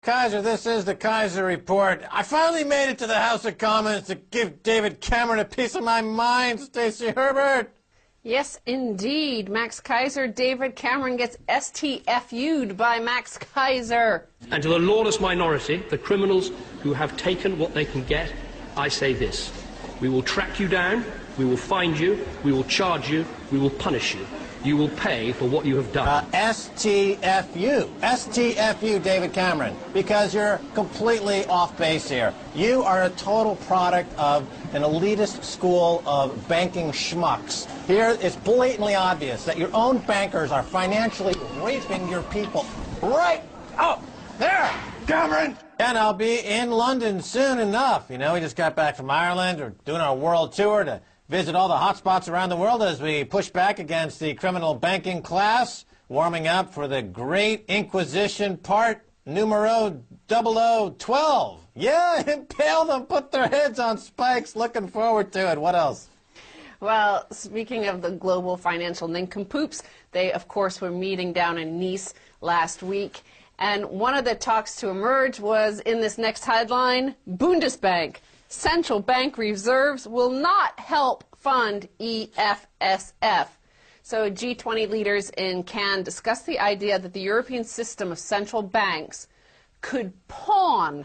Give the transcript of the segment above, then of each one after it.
Keiser, this is the Keiser Report. I finally made it to the House of Commons to give David Cameron a piece of my mind, Stacey Herbert. Yes, indeed. Max Keiser, David Cameron gets STFU'd by Max Keiser. And to the lawless minority, the criminals who have taken what they can get, I say this. We will track you down, we will find you, we will charge you, we will punish you. You will pay for what you have done. STFU. STFU, David Cameron, because you're completely off base here. You are a total product of an elitist school of banking schmucks. Here, it's blatantly obvious that your own bankers are financially raping your people. Right up there, Cameron! And I'll be in London soon enough. You know, we just got back from Ireland. We're doing our world tour to visit all the hot spots around the world as we push back against the criminal banking class, warming up for the Great Inquisition part numero 0012. Yeah, impale them, put their heads on spikes. Looking forward to it. What else? Well, speaking of the global financial nincompoops, they, of course, were meeting down in Nice last week. And one of the talks to emerge was in this next headline, Bundesbank. Central bank reserves will not help fund EFSF. So G20 leaders in Cannes discussed the idea that the European system of central banks could pawn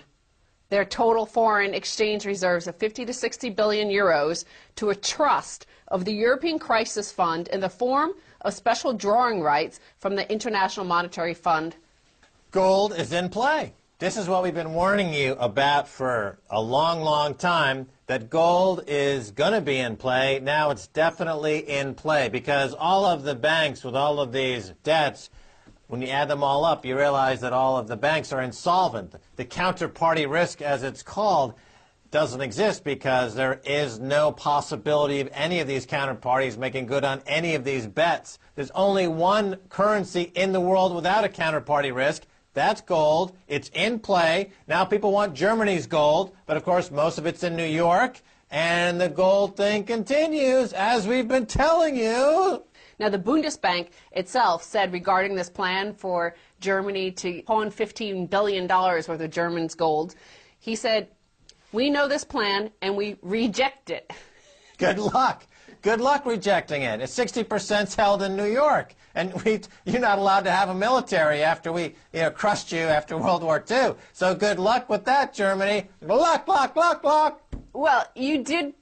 their total foreign exchange reserves of 50 to 60 billion euros to a trust of the European Crisis Fund in the form of special drawing rights from the International Monetary Fund. Gold is in play. This is what we've been warning you about for a long, long time, that gold is going to be in play. Now it's definitely in play because all of the banks with all of these debts, when you add them all up, you realize that all of the banks are insolvent. The counterparty risk, as it's called, doesn't exist because there is no possibility of any of these counterparties making good on any of these bets. There's only one currency in the world without a counterparty risk. That's gold. It's in play. Now people want Germany's gold, but of course most of it's in New York. And the gold thing continues, as we've been telling you. Now the Bundesbank itself said regarding this plan for Germany to pawn $15 billion worth of Germans' gold, he said, we know this plan and we reject it. Good luck. Good luck rejecting it. It's 60% held in New York. And you're not allowed to have a military after we crushed you after World War II. So good luck with that, Germany. Luck, luck, luck, luck. Well, you did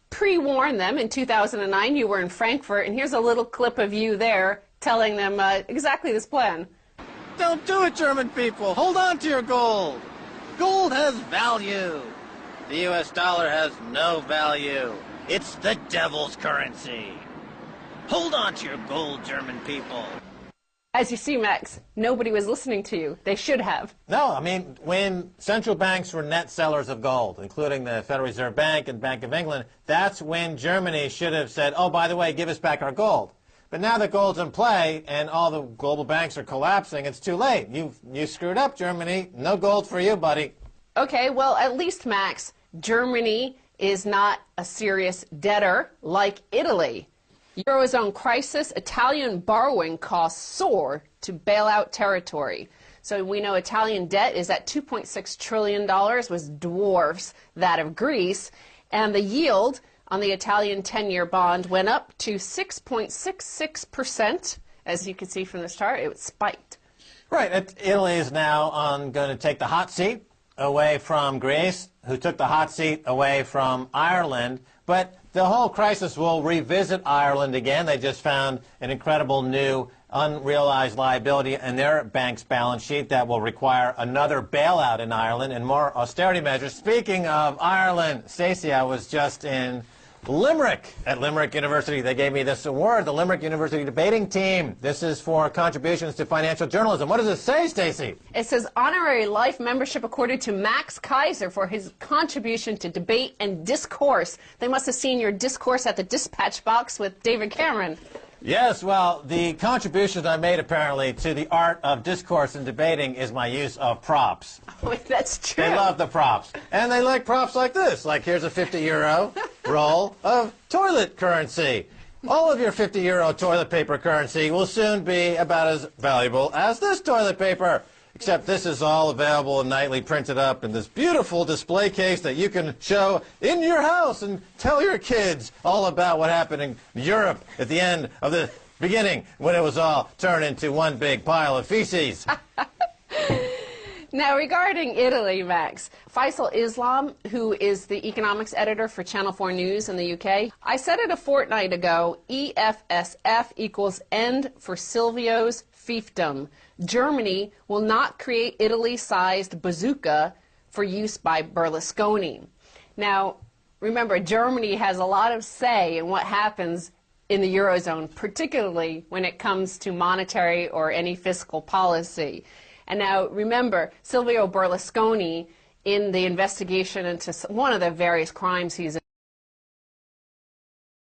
pre-warn them in 2009. You were in Frankfurt, and here's a little clip of you there telling them exactly this plan. Don't do it, German people. Hold on to your gold. Gold has value. The U.S. dollar has no value. It's the devil's currency. Hold on to your gold, German people. As you see, Max, nobody was listening to you. They should have. No, I mean, when central banks were net sellers of gold, including the Federal Reserve Bank and Bank of England, that's when Germany should have said, oh, by the way, give us back our gold. But now that gold's in play and all the global banks are collapsing, it's too late. You screwed up, Germany. No gold for you, buddy. Okay, well, at least, Max, Germany is not a serious debtor like Italy. Eurozone crisis, Italian borrowing costs soar to bail out territory. So we know Italian debt is at $2.6 trillion, which dwarfs that of Greece. And the yield on the Italian 10-year bond went up to 6.66%. As you can see from this chart, it spiked. Right. Italy is now going to take the hot seat away from Greece, who took the hot seat away from Ireland. But the whole crisis will revisit Ireland again. They just found an incredible new unrealized liability in their bank's balance sheet that will require another bailout in Ireland and more austerity measures. Speaking of Ireland, Stacey, I was just in Limerick at Limerick University. They gave me this award, the Limerick University Debating Team. This is for contributions to financial journalism. What does it say, Stacey? It says honorary life membership accorded to Max Keiser for his contribution to debate and discourse. They must have seen your discourse at the dispatch box with David Cameron. Yes, well, the contributions I made, apparently, to the art of discourse and debating is my use of props. Oh, that's true. They love the props. And they like props like this. Like, here's a 50-euro roll of toilet currency. All of your 50-euro toilet paper currency will soon be about as valuable as this toilet paper. except this is all available and nightly printed up in this beautiful display case that you can show in your house and tell your kids all about what happened in Europe at the end of the beginning when it was all turned into one big pile of feces. Now, regarding Italy, Max, Faisal Islam, who is the economics editor for Channel 4 News in the UK, I said it a fortnight ago, EFSF equals end for Silvio's fiefdom. Germany will not create Italy-sized bazooka for use by Berlusconi. Now, remember, Germany has a lot of say in what happens in the Eurozone, particularly when it comes to monetary or any fiscal policy. And now, remember, Silvio Berlusconi, in the investigation into one of the various crimes he's